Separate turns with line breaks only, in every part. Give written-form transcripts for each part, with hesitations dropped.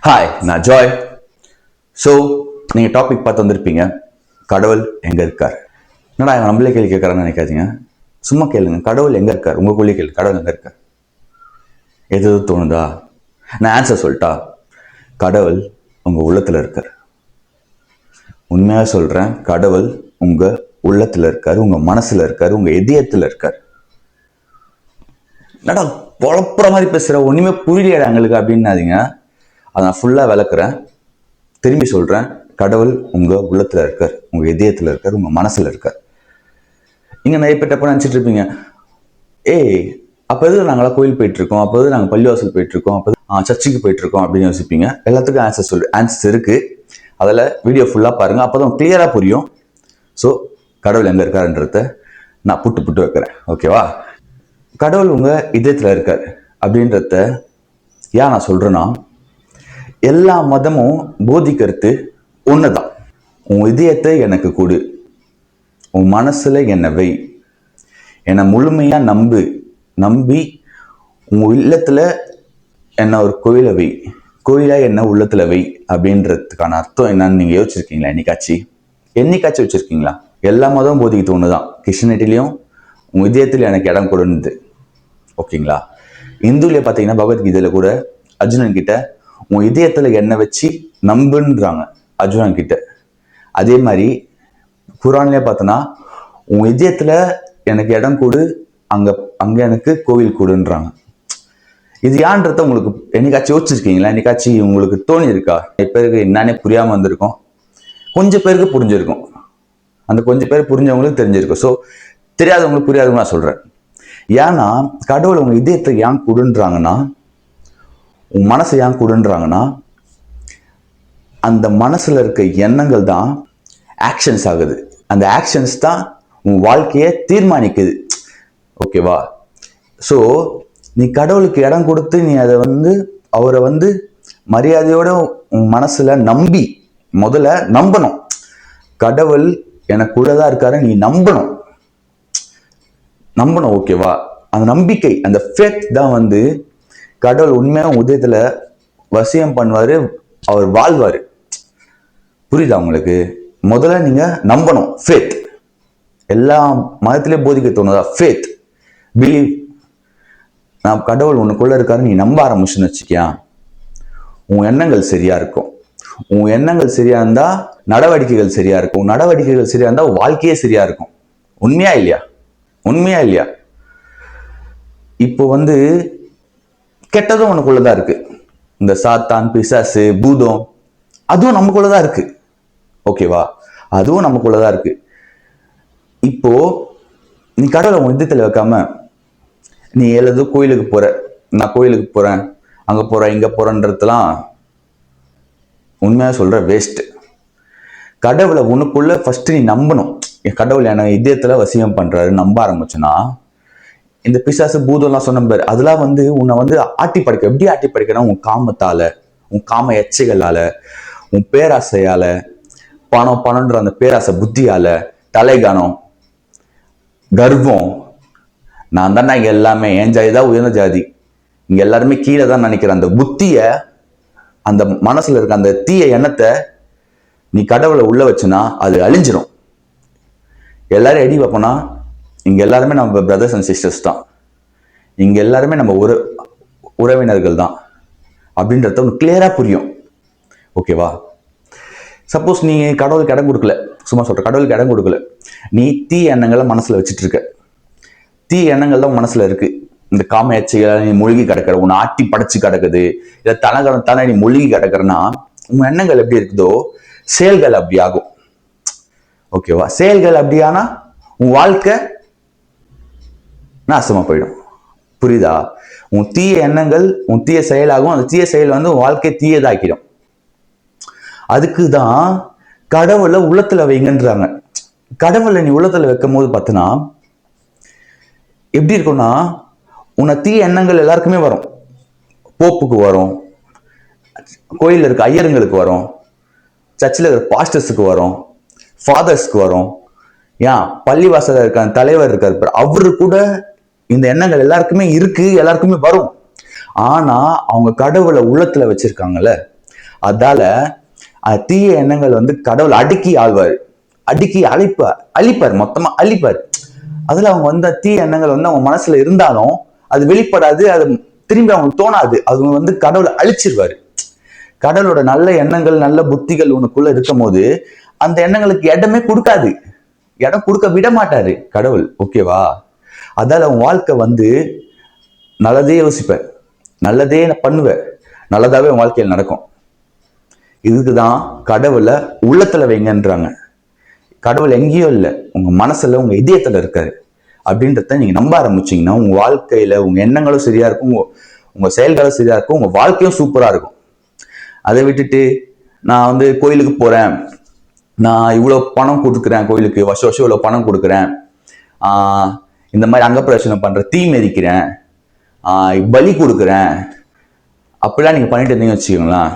Hi, நான் Joy. So நீங்கள் topic பார்த்து வந்திருப்பீங்க, கடவுள் எங்கே இருக்கார். என்னடா இவன் நம்மளே கேள்வி கேட்குறான்னு நினைக்காதீங்க. சும்மா கேளுங்க, கடவுள் எங்கே இருக்கார். உங்களுக்குள்ளே கேள்வி, கடவுள் எங்கே இருக்கார். எது தோணுதா? நான் ஆன்சர் சொல்லிட்டா, கடவுள் உங்கள் உள்ளத்தில் இருக்கார். உண்மையாக சொல்கிறேன், கடவுள் உங்கள் உள்ளத்தில் இருக்கார், உங்கள் மனசில் இருக்கார், உங்கள் இதயத்தில் இருக்கார். என்னடா குழப்புற மாதிரி பேசுகிற, ஒன்றுமே புரியலையா எங்களுக்கு அப்படின்னாதீங்க. அதை நான் ஃபுல்லாக விளக்குறேன். திரும்பி சொல்கிறேன், கடவுள் உங்கள் உள்ளத்தில் இருக்கார், உங்கள் இதயத்தில் இருக்கார், உங்கள் மனசில் இருக்கார். நீங்கள் நிறைய பேர் தப்பாக நினச்சிட்டு இருப்பீங்க, அப்போ எது நாங்களாம் கோயில் போயிட்டுருக்கோம், அப்போ எது நாங்கள் பள்ளிவாசல் போயிட்டுருக்கோம், அப்போ சர்ச்சுக்கு போயிட்டுருக்கோம் அப்படின்னு யோசிப்பீங்க. எல்லாத்துக்கும் ஆன்சர்ஸ் இருக்குது. அதில் வீடியோ ஃபுல்லாக பாருங்கள், அப்போ தான் கிளியராக புரியும். ஸோ கடவுள் எங்கே இருக்காருன்றத நான் புட்டு வைக்கிறேன். ஓகேவா? கடவுள் உங்கள் இதயத்தில் இருக்கார் அப்படின்றத ஏன் நான் சொல்கிறேன்னா, எல்லா மதமும் போதிக்கிறது ஒன்று தான். உன் இதயத்தை எனக்கு கொடு, உன் மனசில் என்னை வை, என்னை முழுமையாக நம்பி உன் உள்ளத்தில் என்ன ஒரு கோயிலை வை, கோயிலாக என்ன உள்ளத்தில் வை அப்படின்றதுக்கான அர்த்தம் என்னன்னு நீங்கள் யோசிச்சிருக்கீங்களா? என்னைக்காச்சும் வச்சுருக்கீங்களா? எல்லா மதமும் போதிக்கிறது ஒன்று தான். கிறிஸ்டினிட்டிலையும் உன் இதயத்தில் எனக்கு இடம் கொடுன்னு. ஓகேங்களா? இந்துல பார்த்தீங்கன்னா பகவத்கீதையில் கூட அர்ஜுனன் கிட்ட உன் இதயத்தில் என்ன வச்சு நம்புன்றாங்க அர்ஜுனன் கிட்ட. அதே மாதிரி குரான்லேயே பார்த்தோன்னா உன் இதயத்தில் எனக்கு இடம் கொடு, அங்கே எனக்கு கோவில் கொடுன்றாங்க. இது ஏன்றத உங்களுக்கு என்னைக்காச்சும் யோசிச்சிருக்கீங்களா? என்னைக்காச்சும் உங்களுக்கு தோணி இருக்கா? பேருக்கு என்னன்னே புரியாமல் வந்திருக்கும், கொஞ்சம் பேருக்கு புரிஞ்சிருக்கும். அந்த கொஞ்சம் பேர் புரிஞ்சவங்களுக்கு தெரிஞ்சிருக்கும். ஸோ தெரியாதவங்களுக்கு புரியாதவங்க நான் சொல்கிறேன். ஏன்னா கடவுள் உங்கள் இதயத்தை ஏன் கொடுன்றாங்கன்னா, உன் மனசை ஏன் கொடுன்றாங்கன்னா, அந்த மனசில் இருக்க எண்ணங்கள் தான் ஆக்ஷன்ஸ் ஆகுது. அந்த ஆக்ஷன்ஸ் தான் உன் வாழ்க்கையை தீர்மானிக்குது. ஓகேவா? ஸோ நீ கடவுளுக்கு இடம் கொடுத்து நீ அதை அவரை மரியாதையோட உன் மனசுல முதல்ல நம்பணும். கடவுள் எனக்குள்ளதான் இருக்காரு, நீ நம்பணும். ஓகேவா? அந்த நம்பிக்கை, அந்த ஃபேத் தான் கடவுள் உண்மையான உதயத்துல வசியம் பண்ணுவாரு, அவர் வாழ்வாரு. புரியுதா உங்களுக்கு? முதல்ல நீங்க நம்பணும். ஃபேத் எல்லா மதத்திலேயே போதிக்க தோணுதா? Faith, believe. நான் கடவுள் உனக்குள்ள இருக்காரு, நீ நம்ப ஆரம்பிச்சுன்னு வச்சுக்கியா, உன் எண்ணங்கள் சரியா இருக்கும். உன் எண்ணங்கள் சரியா இருந்தா நடவடிக்கைகள் சரியா இருக்கும். நடவடிக்கைகள் சரியா இருந்தா வாழ்க்கையே சரியா இருக்கும். உண்மையா இல்லையா? இப்போ கெட்டதும் உனக்குள்ளதான் இருக்கு. இந்த சாத்தான், பிசாசு, பூதம், அதுவும் நமக்குள்ளதான் இருக்கு. ஓகேவா? அதுவும் நமக்குள்ளதான் இருக்கு. இப்போ நீ கடவுளை உன் இதயத்துல வைக்காம நீ எழுது கோயிலுக்கு போற, நான் கோயிலுக்கு போறேன், அங்க போறேன், இங்க போறேன்றதுலாம் உண்மையா சொல்ற வேஸ்ட். கடவுளை உனக்குள்ள ஃபர்ஸ்ட் நீ நம்பணும். கடவுள் என்ன இதயத்துல வசியம் பண்றாரு நம்ப ஆரம்பிச்சுன்னா, இந்த பிசாசு பூதம்லாம் சொன்ன பாரு, அதெல்லாம் உன்னை ஆட்டி படைக்க. எப்படி ஆட்டி படைக்கணும்? உன் காமத்தால, உன் காம எச்சைகளால, உன் பேராசையால, பணம்ன்ற அந்த பேராசை புத்தியால, தலைகானம், கர்வம், நான் தானே இங்க எல்லாமே, என் ஜாதி தான் உயர்ந்த ஜாதி, இங்க எல்லாருமே கீழே தான் நினைக்கிற அந்த புத்திய, அந்த மனசுல இருக்க அந்த தீய எண்ணத்தை நீ கடவுளை உள்ள வச்சுனா அது அழிஞ்சிடும். எல்லாரும் எடி வைப்போம்னா, இங்க எல்லாருமே நம்ம பிரதர்ஸ் அண்ட் சிஸ்டர்ஸ் தான், இங்க எல்லாருமே நம்ம உறவினர்கள் தான் அப்படின்றத உனக்கு கிளியரா புரியும். ஓகேவா? சப்போஸ் நீ கடவுளுக்கு இடம் கொடுக்கல, சும்மா சொல்ற, கடவுளுக்கு இடம் கொடுக்கல, நீ தீய எண்ணங்களை மனசுல வச்சுட்டு இருக்க. தீய எண்ணங்கள் தான் மனசுல இருக்கு. இந்த காம எச்சைகளை நீ மூழ்கி கிடக்கிற, உன்னை ஆட்டி படைச்சு கிடக்குது, இல்ல தனகரத்தானே நீ மூழ்கி கிடக்குறன்னா, உன் எண்ணங்கள் எப்படி இருக்குதோ செயல்கள் அப்படி ஆகும். ஓகேவா? செயல்கள் அப்படியானா உன் வாழ்க்கை நாசமா போயிடும். புரியுதா? உன் தீய எண்ணங்கள் உன் தீய செயலாகும். அந்த தீய செயல் உன் வாழ்க்கை தீயதாக்கிடும். அதுக்குதான் கடவுளை உள்ளத்துல வைங்கன்றாங்க. கடவுளை நீ உள்ளத்துல வைக்கும் போது பார்த்தனா எப்படி இருக்கும்னா, உன்னை தீய எண்ணங்கள் எல்லாருக்குமே வரும். போப்புக்கு வரும், கோயில்ல இருக்க ஐயருங்களுக்கு வரும், சர்ச்சில் இருக்க பாஸ்டர்ஸுக்கு வரும், ஃபாதர்ஸ்க்கு வரும், ஏன் பள்ளிவாசல இருக்க தலைவர் இருக்காரு, அவரு கூட இந்த எண்ணங்கள் எல்லாருக்குமே இருக்கு, எல்லாருக்குமே வரும். ஆனா அவங்க கடவுளை உள்ளத்துல வச்சிருக்காங்கல்ல, அதால தீய எண்ணங்கள் வந்து கடவுள் அடுக்கி ஆழ்வார், அடுக்கி அழிப்பார், மொத்தமா அழிப்பார். அதுல அவங்க வந்து தீய எண்ணங்கள் வந்து அவங்க மனசுல இருந்தாலும் அது வெளிப்படாது, அது திரும்பி அவங்களுக்கு தோணாது, அது வந்து கடவுளை அழிச்சிருவாரு. கடவுளோட நல்ல எண்ணங்கள் நல்ல புத்திகள் உனக்குள்ள இருக்கும் போது அந்த எண்ணங்களுக்கு இடமே கொடுக்காது, இடம் கொடுக்க விட மாட்டாரு கடவுள். ஓகேவா? அதால உன் வாழ்க்கை வந்து நல்லதே யோசிப்ப, நல்லதே பண்ணுவ, நல்லதாவே உன் வாழ்க்கையில் நடக்கும். இதுக்குதான் கடவுளை உள்ளத்துல வைங்கன்றாங்க. கடவுள் எங்கேயோ இல்லை, உங்க மனசுல உங்க இதயத்துல இருக்காரு அப்படின்றத நீங்க நம்ப ஆரம்பிச்சீங்கன்னா உங்க வாழ்க்கையில உங்க எண்ணங்களும் சரியா இருக்கும், உங்க செயல்களும் சரியா இருக்கும், உங்க வாழ்க்கையும் சூப்பரா இருக்கும். அதை விட்டுட்டு நான் வந்து கோயிலுக்கு போறேன், நான் இவ்வளவு பணம் கொடுக்குறேன் கோயிலுக்கு, வருஷம் வருஷம் இவ்வளவு பணம் கொடுக்குறேன், இந்த மாதிரி அங்கப்பிரவேசனம் பண்ற, தீ மிதிக்கிறேன், பலி கொடுக்குறேன், அப்படிலாம் நீங்க பண்ணிட்டு இருந்தீங்கன்னு வச்சுக்கோங்களேன்,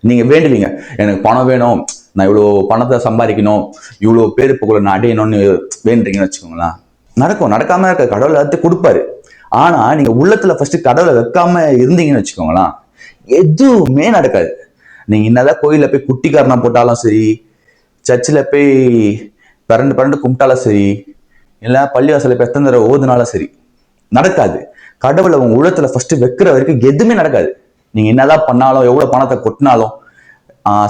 நீங்க வேண்டுவீங்க எனக்கு பணம் வேணும், நான் இவ்வளோ பணத்தை சம்பாதிக்கணும், இவ்வளோ பேர் புகழ நான் அடையணும்னு வேண்டுறீங்கன்னு வச்சுக்கோங்களேன், நடக்கும். நடக்காம இருக்க, கடவுள் எல்லாத்தையும் கொடுப்பாரு. ஆனா நீங்க உள்ளத்துல ஃபர்ஸ்ட் கடவுளை வைக்காம இருந்தீங்கன்னு வச்சுக்கோங்களேன், எதுவுமே நடக்காது. நீங்க என்னதான் கோயில போய் குட்டிக்காரனா போட்டாலும் சரி, சர்ச்சில் போய் பரண்டு கும்பிட்டாலும் சரி, இல்ல பள்ளிவாசல போய் எத்தனை தடவை ஓதுனாலும் சரி, நடக்காது. கடவுளை உங்க உள்ளத்துல ஃபர்ஸ்ட் வைக்கிற வரைக்கும் எதுவுமே நடக்காது. நீங்க என்னதான் பண்ணாலும், எவ்வளவு பணத்தை கொட்டினாலும்,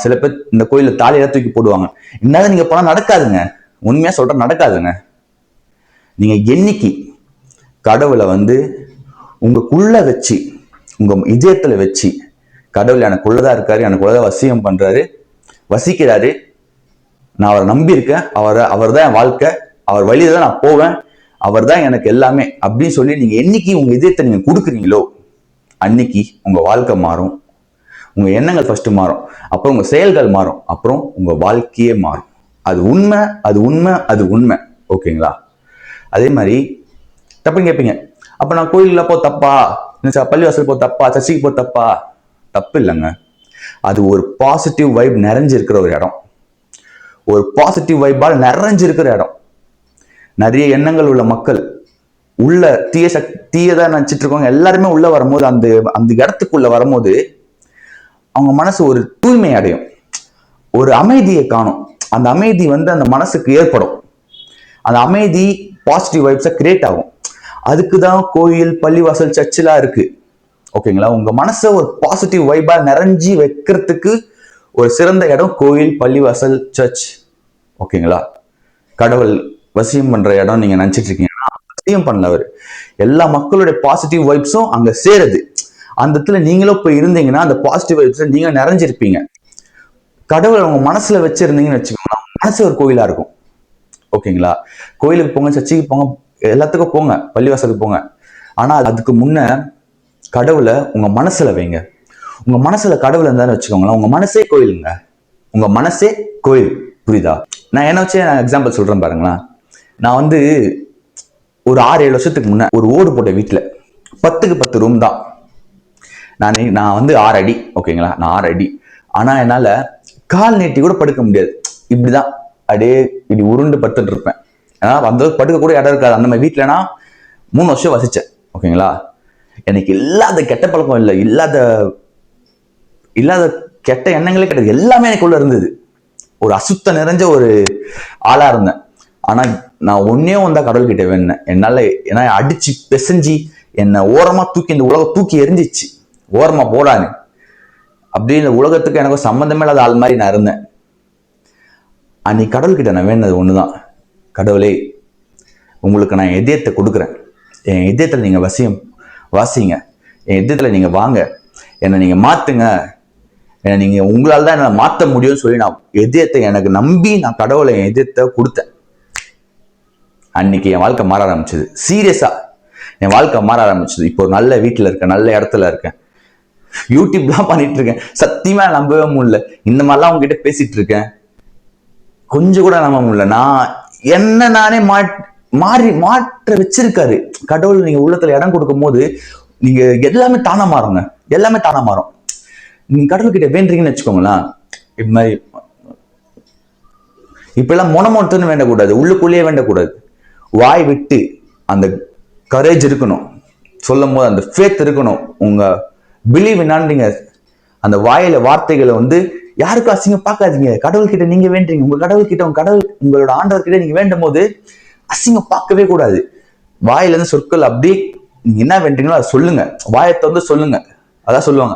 சில பேர் இந்த கோயில தாலியில தூக்கி போடுவாங்க, என்னதான் நீங்க பணம் நடக்காதுங்க. உண்மையா சொல்ற, நடக்காதுங்க. நீங்க என்னைக்கு கடவுளை வந்து உங்களுக்குள்ள வச்சு, உங்க இதயத்துல வச்சு, கடவுள் எனக்குள்ளதான் இருக்காரு, எனக்குள்ளதான் வசியம் பண்றாரு, வசிக்கிறாரு, நான் அவரை நம்பி இருக்கேன், அவர் தான் என் வாழ்க்கை, அவர் வழியில தான் நான் போவேன், அவர் தான் எனக்கு எல்லாமே அப்படின்னு சொல்லி நீங்க என்னைக்கு உங்க இதயத்தை நீங்க கொடுக்குறீங்களோ அன்னைக்கு உங்க வாழ்க்கை மாறும், உங்க எண்ணங்கள் ஃபர்ஸ்ட் மாறும், அப்புறம் உங்க செயல்கள் மாறும், அப்புறம் உங்க வாழ்க்கையே மாறும். அது உண்மை, அது உண்மை, அது உண்மை. ஓகேங்களா? அதே மாதிரி தப்புன்னு கேட்பீங்க, அப்ப நான் கோயில்ல போ தப்பா, பள்ளிவாசல் போ தப்பா, சர்ச்சைக்கு போ தப்பா? தப்பு இல்லைங்க. அது ஒரு பாசிட்டிவ் வைப் நிறைஞ்சிருக்கிற ஒரு இடம், ஒரு பாசிட்டிவ் வைப்பால் நிறைஞ்சிருக்கிற இடம். நிறைய எண்ணங்கள் உள்ள மக்கள் உள்ள தீயதான் நினைச்சிட்டு இருக்கவங்க எல்லாருமே உள்ள வரும்போது, அந்த அந்த இடத்துக்குள்ள வரும்போது அவங்க மனசு ஒரு தூய்மை அடையும், ஒரு அமைதியை காணும். அந்த அமைதி வந்து அந்த மனசுக்கு ஏற்படும், அந்த அமைதி பாசிட்டிவ் வைப்ஸை கிரியேட் ஆகும். அதுக்குதான் கோயில், பள்ளிவாசல், சர்ச்செல்லாம் இருக்கு. ஓகேங்களா? உங்க மனசை ஒரு பாசிட்டிவ் வைபா நிறைஞ்சி வைக்கிறதுக்கு ஒரு சிறந்த இடம் கோயில், பள்ளிவாசல், சர்ச். ஓகேங்களா? கடவுள் வசியம் பண்ற இடம் நீங்க நினைச்சிட்டு இருக்கீங்கன்னா வசியம் பண்ணல, அவரு எல்லா மக்களுடைய பாசிட்டிவ் வைப்ஸும் அங்க சேருது. அந்த இடத்துல நீங்களும் போய் இருந்தீங்கன்னா அந்த பாசிட்டிவ் வைப்ஸ் நீங்க நிறைஞ்சிருப்பீங்க. கடவுள் உங்க மனசுல வச்சிருந்தீங்கன்னு வச்சுக்கோங்க, மனசு ஒரு கோயிலா இருக்கும். ஓகேங்களா? கோயிலுக்கு போங்க, சர்ச்சைக்கு போங்க, எல்லாத்துக்கும் போங்க, பள்ளிவாசலுக்கு போங்க. ஆனா அதுக்கு முன்ன கடவுளை உங்க மனசுல வைங்க. உங்க மனசுல கடவுள் இருந்தாலும் வச்சுக்கோங்களேன், உங்க மனசே கோயிலுங்க, உங்க மனசே கோயில். புரியுதா? நான் என்ன வச்சு நான் எக்ஸாம்பிள் சொல்றேன் பாருங்களேன். நான் வந்து ஒரு 6-7 வருஷத்துக்கு முன்ன ஒரு ஓடு போட்ட வீட்டுல 10க்கு 10 ரூம் தான். நான் வந்து 6 அடி. ஓகேங்களா? நான் 6 அடி. ஆனா என்னால கால் நீட்டி கூட படுக்க முடியாது, இப்படிதான் அப்படியே இப்படி உருண்டு படுத்துட்டு இருப்பேன். ஏன்னா அந்த படுக்க கூட இடம் இருக்காது. அந்த மாதிரி வீட்டுல நான் 3 வருஷம் வசிச்சேன். ஓகேங்களா? எனக்கு இல்லாத கெட்ட பழக்கம் இல்லை, இல்லாத கெட்ட எண்ணங்களே கிடையாது, எல்லாமே எனக்குள்ள இருந்தது. ஒரு அசுத்தம் நிறைஞ்ச ஒரு ஆளா இருந்தேன். ஆனா நான் ஒன்னே வந்தா கடவுள் கிட்ட வேணேன், என்னால அடிச்சு பெசஞ்சி என்னை ஓரமா தூக்கி இந்த உலகம் தூக்கி எரிஞ்சிச்சு, ஓரமா போடான்னு. அப்படி இந்த உலகத்துக்கு எனக்கு சம்பந்தமே இல்லாத ஆள் மாதிரி நான் இருந்தேன். அன்னைக்கு கடவுள் கிட்ட நான் வேணது ஒண்ணுதான், கடவுளே உங்களுக்கு நான் இதயத்தை கொடுக்குறேன், என் இதயத்துல நீங்க வாசிங்க, என் இதயத்துல நீங்க வாங்க, என்னை நீங்க மாத்துங்க, நீங்க உங்களால தான் என்ன மாற்ற முடியும்னு சொல்லி நான் இதயத்தை எனக்கு நம்பி நான் கடவுளை என் இதயத்தை கொடுத்தேன். அன்னைக்கு என் வாழ்க்கை மாற ஆரம்பிச்சது. சீரியஸா என் வாழ்க்கை மாற ஆரம்பிச்சது. இப்போ ஒரு நல்ல வீட்டுல இருக்கேன், நல்ல இடத்துல இருக்கேன், யூடியூப்லாம் பண்ணிட்டு இருக்கேன். சத்தியமா நம்பவே முடியல, இந்த மாதிரிலாம் உங்ககிட்ட பேசிட்டு இருக்கேன், கொஞ்சம் கூட நம்ப முடியல. நான் என்ன நானே மாற்ற வச்சிருக்காரு கடவுள். நீங்க உள்ளத்துல இடம் கொடுக்கும் போது நீங்க எல்லாமே தானா மாறுங்க, எல்லாமே தானா மாறும். நீங்க கடவுள்கிட்ட வேண்டீங்கன்னு வச்சுக்கோங்களேன், இது மாதிரி இப்பெல்லாம் மொனமொட்டுன்னு வேண்டக்கூடாது, உள்ளுக்குள்ளேயே வேண்டக்கூடாது, வாய் விட்டு அந்த கரேஜ் இருக்கணும், சொல்லும் போது அந்த ஃபேத் இருக்கணும். உங்க பிலீவ் என்னான்னு நீங்க அந்த வாயில வார்த்தைகளை வந்து யாருக்கும் அசிங்கம் பார்க்காதீங்க. கடவுள்கிட்ட நீங்க வேண்டீங்க, உங்க கடவுள்கிட்ட உங்களோட ஆண்டவர்கிட்ட நீங்க வேண்டும் போது அசிங்கம் பார்க்கவே கூடாது. வாயில இருந்து சொற்கள் அப்படியே நீங்க என்ன வேண்டீங்களோ அதை சொல்லுங்க. வாயத்தை வந்து சொல்லுங்க. அதான் சொல்லுவாங்க,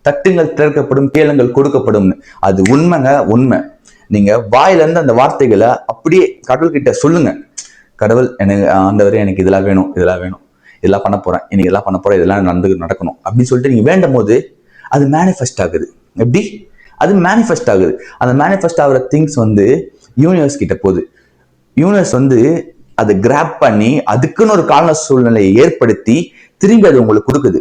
தட்டுங்கள் திறக்கப்படும், கேளுங்கள் கொடுக்கப்படும். அது உண்மைங்க, உண்மை. நீங்க வாயில இருந்து அந்த வார்த்தைகளை அப்படியே கடவுள்கிட்ட சொல்லுங்க. கடவுள், எனக்கு ஆண்டவரே எனக்கு இதெல்லாம் வேணும், இதெல்லாம் வேணும், இதெல்லாம் பண்ண போறேன், இன்னைக்கு இதெல்லாம் பண்ண போறேன், இதெல்லாம் நடக்கணும் அப்படின்னு சொல்லிட்டு நீங்க வேண்டும் போது அது மேனிஃபெஸ்ட் ஆகுது. எப்படி? அது மேனிஃபெஸ்ட் ஆகுது. அந்த மேனிஃபெஸ்ட் ஆகுற திங்ஸ் வந்து யூனிவர்ஸ் கிட்ட போகுது. யூனிவர்ஸ் வந்து அதை கிராப் பண்ணி அதுக்குன்னு ஒரு கால சூழ்நிலையை ஏற்படுத்தி திரும்பி அது உங்களுக்கு கொடுக்குது.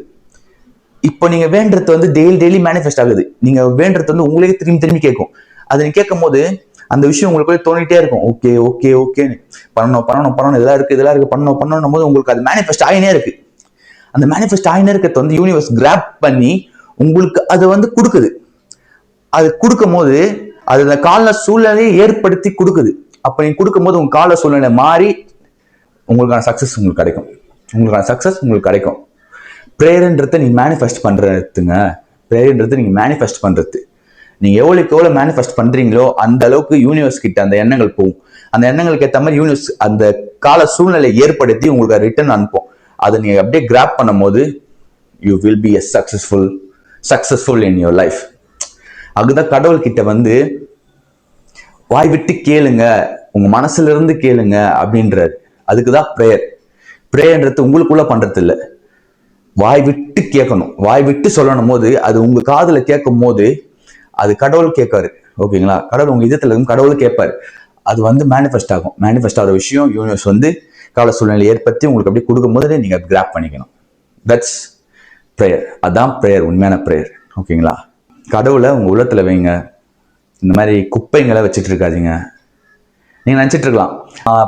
இப்போ நீங்க வேண்டது வந்து டெய்லி மேனிஃபெஸ்ட் ஆகுது. நீங்க வேண்டது வந்து உங்களே திரும்பி கேட்கும். அதை நீங்க கேட்கும் போது அந்த விஷயம் உங்களுக்குள்ளே தோணிட்டே இருக்கும். ஓகே ஓகே ஓகேன்னு பண்ணணும் இதெல்லாம் இருக்கு பண்ணணும் போது உங்களுக்கு அது மேனிஃபெஸ்ட் ஆகினே இருக்கு. அந்த மேனிஃபெஸ்ட் ஆகினே இருக்கிறது வந்து யூனிவர்ஸ் கிராப் பண்ணி உங்களுக்கு அது வந்து கொடுக்குது. அது கொடுக்கும் போது அது அந்த கால சூழ்நிலையை ஏற்படுத்தி கொடுக்குது. அப்ப நீங்க கொடுக்கும் போது உங்க கால சூழ்நிலை மாறி உங்களுக்கான சக்சஸ் உங்களுக்கு கிடைக்கும். பிரேயர்ன்றதை நீங்க மேனிஃபெஸ்ட் பண்றதுங்க. பிரேயர்ன்றது நீங்க மேனிஃபெஸ்ட் பண்றது. நீங்க எவ்வளவு மேனிஃபெஸ்ட் பண்றீங்களோ அந்த அளவுக்கு யூனிவர்ஸ் கிட்ட அந்த எண்ணங்கள் போகும். அந்த எண்ணங்களுக்கு ஏற்ற மாதிரி யூனிவர்ஸ் அந்த கால சூழ்நிலை ஏற்படுத்தி உங்களுக்கு ரிட்டர்ன் அனுப்பும். அதை நீங்க அப்படியே கிராப் பண்ணும் போது you will be successful in your life. அதுதான் கடவுள் கிட்ட வந்து வாய் விட்டு கேளுங்க, உங்க மனசுல இருந்து கேளுங்க அப்படின்றாரு. அதுக்குதான் பிரேயர்ன்றது உங்களுக்குள்ள பண்றது இல்லை. வாய் விட்டு கேட்கணும், வாய் விட்டு சொல்லணும் போது அது உங்க காதுல கேட்கும் போது அது கடவுள் கேட்காரு. ஓகேங்களா? கடவுள் உங்க இதயத்துல இருந்து கடவுள் கேட்பாரு. அது வந்து மேனிஃபெஸ்ட் ஆகும். மேனிஃபெஸ்ட் ஆகிற விஷயம் யூனிவர்ஸ் வந்து கால சூழ்நிலை ஏற்படுத்தி உங்களுக்கு அப்படி கொடுக்கும் போது நீங்க கிராப் பண்ணிக்கணும். That's prayer. அதான் பிரேயர், உண்மையான பிரேயர். ஓகேங்களா? கடவுளை உங்க உள்ளத்துல வைங்க. இந்த மாதிரி குப்பைங்களை வச்சுட்டு இருக்காதீங்க. நீங்க நினைச்சிட்டு இருக்கலாம்,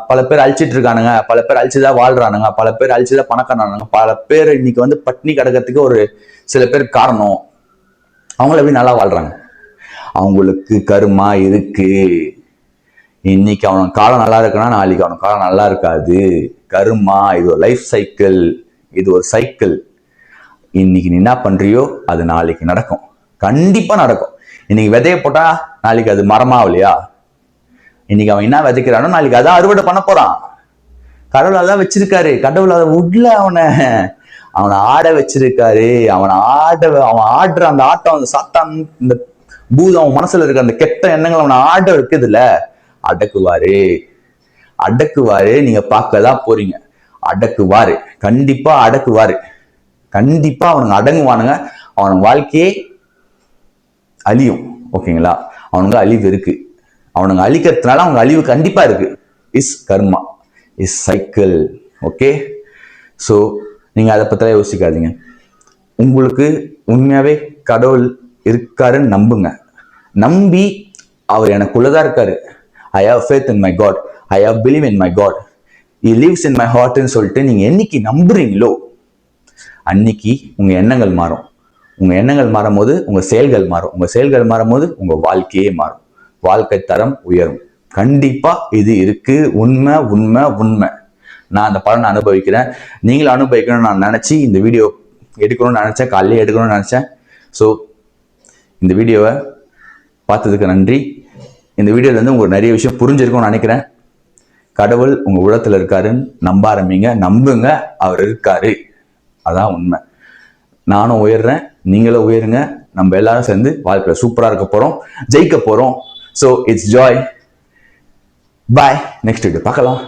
பல பேர் அழிச்சிட்டு இருக்கானுங்க, பல பேர் அழிச்சுதான் வாழ்றானுங்க, பல பேர் அழிச்சுதான் பணக்காரனானுங்க, பல பேர் இன்னைக்கு வந்து பட்னி கிடக்கிறதுக்கு ஒரு சில பேர் காரணம். அவங்கள எப்படி நல்லா வாழ்றாங்க? அவங்களுக்கு கருமா இருக்கு. இன்னைக்கு அவன் காலம் நல்லா இருக்குன்னா நாளைக்கு அவன் காலம் நல்லா இருக்காது. கருமா இது ஒரு லைஃப் சைக்கிள், இது ஒரு சைக்கிள். இன்னைக்கு நீ என்ன பண்றியோ அது நாளைக்கு நடக்கும், கண்டிப்பா நடக்கும். இன்னைக்கு விதைய போட்டா நாளைக்கு அது மரமாவலையா? இன்னைக்கு அவன் என்ன விதைக்கிறானோ நாளைக்கு அதான் அறுவடை பண்ண போறான். கடவுள் அதான் வச்சிருக்காரு. கடவுள் அதை உள்ள அவனை ஆட வச்சிருக்காரு. அவன் ஆடுற அந்த ஆட்டம், அந்த சாத்தான், இந்த பூதம் அவன் மனசுல இருக்க அந்த கெட்ட எண்ணங்கள் அவனை ஆட இருக்குதுல்ல, அடக்குவாரு. நீங்க பார்க்கதான் போறீங்க. அடக்குவாரு, கண்டிப்பா அடக்குவாரு. கண்டிப்பா அவனுங்க அடங்குவானுங்க. அவன் வாழ்க்கையே அழியும். ஓகேங்களா? அவனுங்க அழிவு இருக்கு. அவனுங்க அழிக்கிறதுனால அவங்க அழிவு கண்டிப்பா இருக்கு. Is karma, is cycle. Okay? So நீங்க அதை பத்திலாம் யோசிக்காதீங்க. உங்களுக்கு உண்மையாவே கடவுள் இருக்காருன்னு நம்புங்க. நம்பி அவர் எனக்குள்ளதான் இருக்காரு. I have faith in my God, I have believe in my God, he lives in my ஹார்ட்னு சொல்லிட்டு நீங்க என்னைக்கு நம்புறீங்களோ அன்னைக்கு உங்க எண்ணங்கள் மாறும். உங்க எண்ணங்கள் மாறும் போது உங்க செயல்கள் மாறும். உங்க செயல்கள் மாறும் போது உங்க வாழ்க்கையே மாறும். வாழ்க்கை தரம் உயரும். கண்டிப்பா இது இருக்கு. உண்மை உண்மை உண்மை. நான் அந்த பலனை அனுபவிக்கிறேன். நீங்களும் அனுபவிக்கணும்னு நான் நினைச்சு இந்த வீடியோ எடுக்கணும்னு நினைச்சேன். காலையிலே எடுக்கணும்னு நினைச்சேன். ஸோ இந்த வீடியோவை பார்த்ததுக்கு நன்றி. இந்த வீடியோல இருந்து உங்களுக்கு நிறைய விஷயம் புரிஞ்சிருக்கும்னு நினைக்கிறேன். கடவுள் உங்க உள்ளத்துல இருக்காருன்னு நம்ப ஆரம்பிங்க. நம்புங்க, அவர் இருக்காரு. அதான் உண்மை. நானும் உயர்றேன், நீங்களும் உயருங்க. நம்ம எல்லாரும் சேர்ந்து வாழ்க்கையில சூப்பரா இருக்க போறோம், ஜெயிக்க போறோம். So it's Joy. Bye. Next video பார்க்கலாம்.